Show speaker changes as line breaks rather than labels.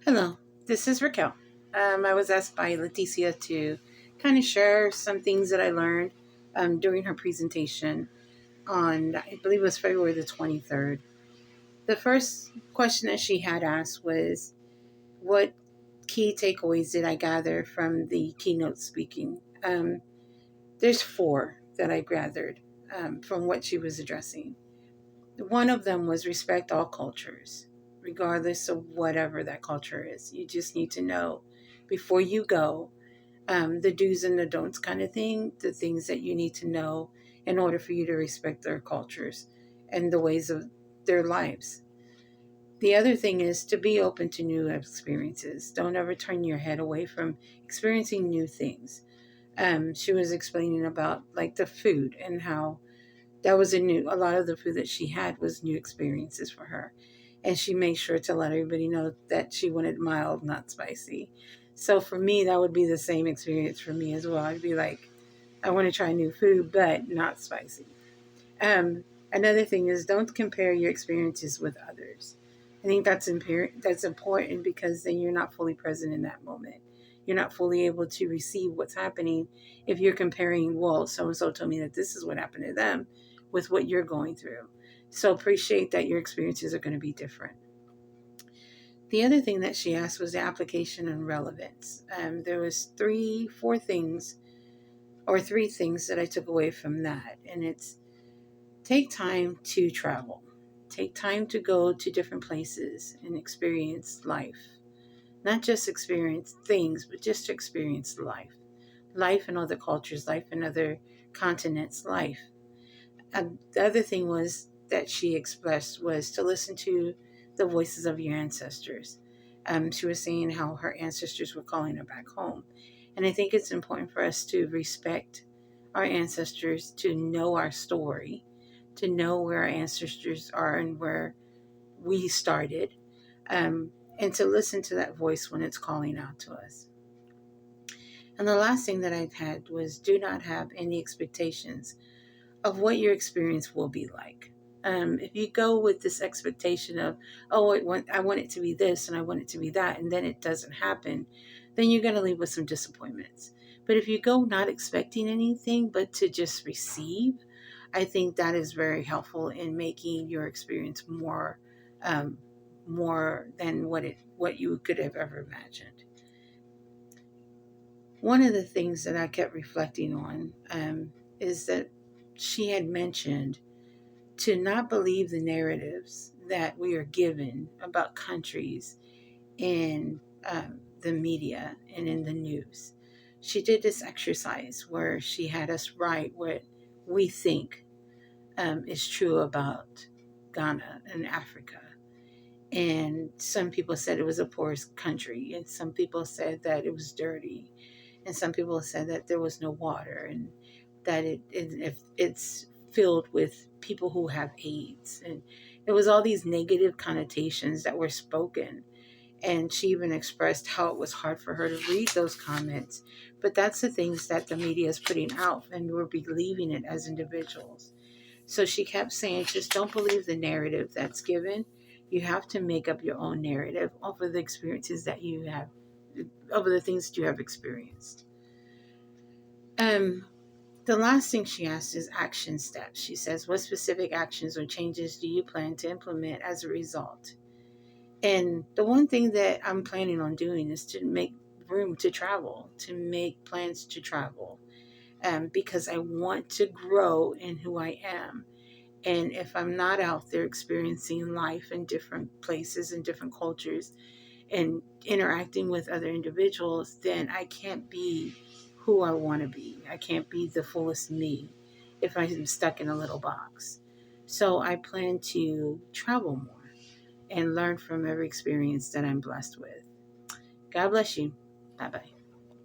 Hello, this is Raquel. I was asked by Leticia to kind of share some things that I learned during her presentation on, I believe it was February the 23rd. The first question that she had asked was, what key takeaways did I gather from the keynote speaking? There's four that I gathered from what she was addressing. One of them was respect all cultures, regardless of whatever that culture is. You just need to know before you go the do's and the don'ts kind of thing, the things that you need to know in order for you to respect their cultures and the ways of their lives. The other thing is to be open to new experiences. Don't ever turn your head away from experiencing new things. She was explaining about like the food and how that was a lot of the food that she had was new experiences for her. And she made sure to let everybody know that she wanted mild, not spicy. So for me, that would be the same experience for me as well. I'd be like, I want to try new food, but not spicy. Another thing is don't compare your experiences with others. I think that's important because then you're not fully present in that moment. You're not fully able to receive what's happening if you're comparing, well, so and so told me that this is what happened to them with what you're going through. So appreciate that your experiences are going to be different. The other thing that she asked was the application and relevance. There was three things that I took away from that, and it's take time to travel. Take time to go to different places and experience life. Not just experience things, but just to experience life. Life in other cultures, life in other continents, life. And the other thing was that she expressed was to listen to the voices of your ancestors. She was saying how her ancestors were calling her back home. And I think it's important for us to respect our ancestors, to know our story, to know where our ancestors are and where we started, and to listen to that voice when it's calling out to us. And the last thing that I had was do not have any expectations of what your experience will be like. If you go with this expectation of, oh, I want it to be this and I want it to be that, and then it doesn't happen, then you're going to leave with some disappointments. But if you go not expecting anything, but to just receive, I think that is very helpful in making your experience um, more than what you could have ever imagined. One of the things that I kept reflecting on is that she had mentioned to not believe the narratives that we are given about countries in the media and in the news. She did this exercise where she had us write what we think is true about Ghana and Africa. And some people said it was a poor country, and some people said that it was dirty, and some people said that there was no water, and that it's filled with people who have AIDS, and it was all these negative connotations that were spoken. And she even expressed how it was hard for her to read those comments, but that's the things that the media is putting out, and we're believing it as individuals. So she kept saying, just don't believe the narrative that's given. You have to make up your own narrative over the experiences that you have, over the things that you have experienced. Um, the last thing she asked is action steps. She says, what specific actions or changes do you plan to implement as a result? And the one thing that I'm planning on doing is to make room to travel, to make plans to travel, because I want to grow in who I am. And if I'm not out there experiencing life in different places and different cultures and interacting with other individuals, then I can't be who I want to be. I can't be the fullest me if I'm stuck in a little box. So I plan to travel more and learn from every experience that I'm blessed with. God bless you. Bye bye.